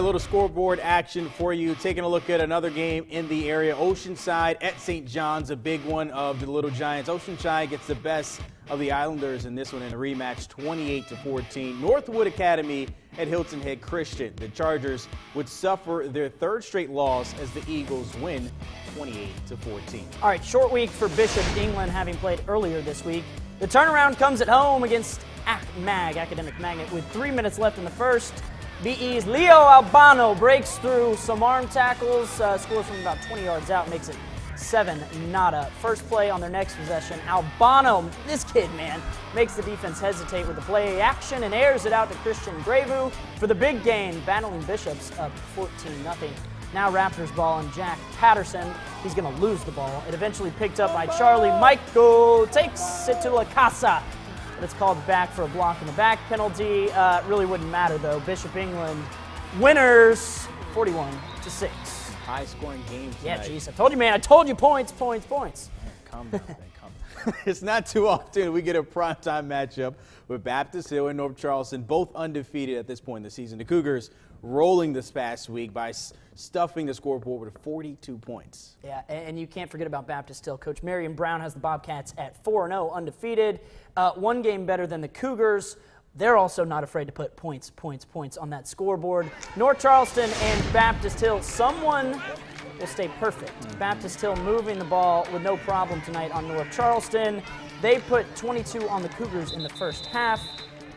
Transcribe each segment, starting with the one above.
A little scoreboard action for you. Taking a look at another game in the area. Oceanside at St. John's, a big one of the Little Giants. Oceanside gets the best of the Islanders in this one in a rematch, 28-14. Northwood Academy at Hilton Head Christian. The Chargers would suffer their third straight loss as the Eagles win 28-14. All right, short week for Bishop England, having played earlier this week. The turnaround comes at home against Academic Magnet, with 3 minutes left in the first. BE's Leo Albano breaks through some arm tackles, scores from about 20 yards out, makes it 7-0. First play on their next possession, Albano, this kid, man, makes the defense hesitate with the play action and airs it out to Christian Gravu for the big gain, battling Bishops up 14-0. Now Raptors ball and Jack Patterson. He's going to lose the ball. It eventually picked up by Charlie. Michael takes it to La Casa. But it's called back for a block in the back penalty. Really wouldn't matter, though. Bishop England winners 41-6. High-scoring game tonight. Yeah, geez. I told you, man. I told you points. Calm down, man. Calm down. It's not too often we get a primetime matchup with Baptist Hill and North Charleston, both undefeated at this point in the season. The Cougars rolling this past week by stuffing the scoreboard with 42 points. Yeah, and you can't forget about Baptist Hill. Coach Marion Brown has the Bobcats at 4-0, undefeated. One game better than the Cougars. They're also not afraid to put points on that scoreboard. North Charleston and Baptist Hill, someone will stay perfect. Baptist Hill moving the ball with no problem tonight on North Charleston. They put 22 on the Cougars in the first half.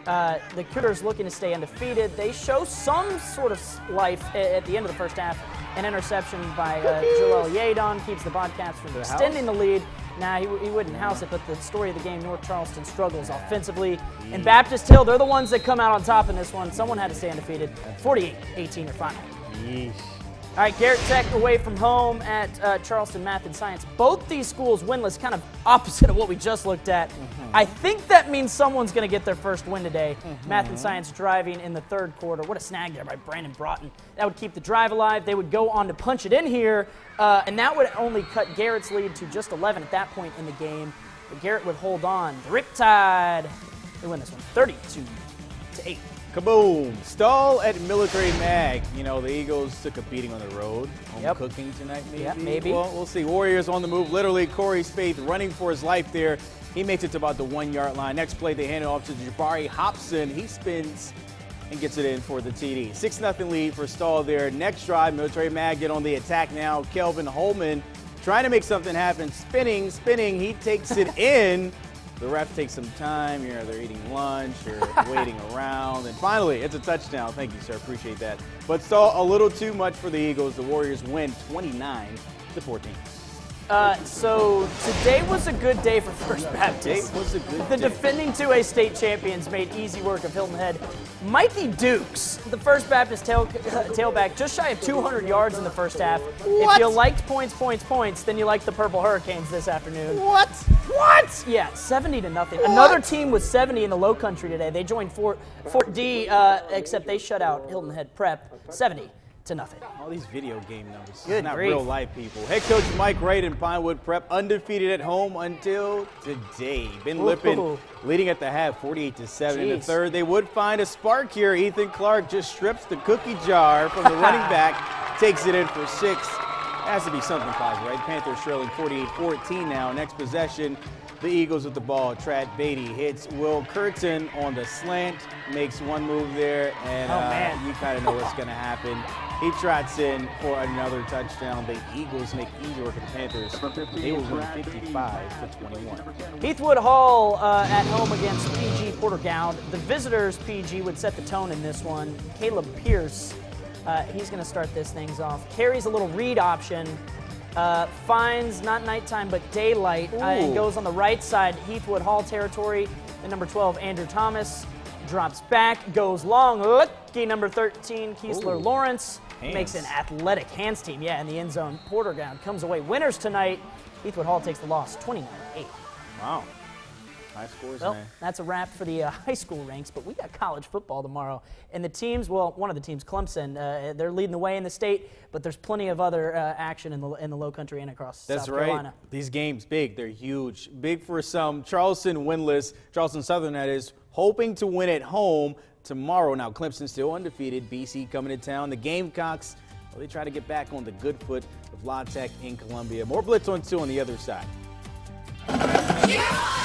The Cougars looking to stay undefeated. They show some sort of life at the end of the first half. An interception by Joel Yadon keeps the Bobcats from extending the lead. Nah, he wouldn't house it, but the story of the game, North Charleston struggles offensively. And Baptist Hill, they're the ones that come out on top in this one. Someone had to stay undefeated. 48-18 your final. Yeesh. All right, Garrett Tech away from home at Charleston Math and Science. Both these schools winless, kind of opposite of what we just looked at. I think that means someone's going to get their first win today. Math and Science driving in the third quarter. What a snag there by Brandon Broughton. That would keep the drive alive. They would go on to punch it in here, and that would only cut Garrett's lead to just 11 at that point in the game. But Garrett would hold on. The Riptide, they win this one 32-8. KABOOM! Stall at Military Mag. You know, the Eagles took a beating on the road. Home cooking tonight, maybe? Yep, maybe. Well, we'll see. Warriors on the move. Literally, Corey Spaeth running for his life there. He makes it to about the 1-yard line. Next play, they hand it off to Jabari Hobson. He spins and gets it in for the TD. 6-0 lead for Stall there. Next drive, Military Mag get on the attack now. Kelvin Hillman trying to make something happen. Spinning. He takes it in. The ref takes some time. They're eating lunch or waiting around. And finally, it's a touchdown. Thank you, sir. Appreciate that. But still a little too much for the Eagles. The Warriors win 29-14. So today was a good day for First Baptist. Today was a good The day. defending 2A state champions made easy work of Hilton Head. Mikey Dukes, the First Baptist tailback, just shy of 200 yards in the first half. What? If you liked points, then you liked the Purple Hurricanes this afternoon. What? Yeah, 70-0. Another team was 70 in the Low Country today. They joined Fort D, except they shut out Hilton Head Prep 70-0. All these video game numbers. Good It's not grief. real life, people. Head coach Mike Wright in Pinewood Prep undefeated at home until today. Ben Lippin leading at the half, 48-7. In the third, they would find a spark here. Ethan Clark just strips the cookie jar from the running back, takes it in for 6. Has to be something positive, right? Panthers trailing 48-14 now. Next possession, the Eagles with the ball. Trad Beatty hits Will Curtin on the slant, makes one move there, and you kind of know what's going to happen. He trots in for another touchdown. The Eagles make easy work of the Panthers. They will win 55-21. Heathwood Hall at home against PG PorterGaud. The visitors, PG, would set the tone in this one. Caleb Pierce, he's going to start this things off. Carries a little read option. Finds not nighttime but daylight and goes on the right side, Heathwood Hall territory. The number 12, Andrew Thomas, drops back, goes long. Lucky number 13, Keesler Lawrence, makes an athletic hands team, in the end zone. PorterGaud comes away winners tonight. Heathwood Hall takes the loss, 29-8. Wow. High scores, Well, man. that's a wrap for the high school ranks, but we got college football tomorrow. And the teams, well, one of the teams, Clemson, they're leading the way in the state, but there's plenty of other action in the Low Country and across South Carolina. These games, big. They're huge. Big for some. Charleston winless. Charleston Southern, that is, hoping to win at home. tomorrow. Now, Clemson still undefeated. BC coming to town. The Gamecocks, well, they try to get back on the good foot with La Tech in Columbia. More Blitz on 2 on the other side. Yeah!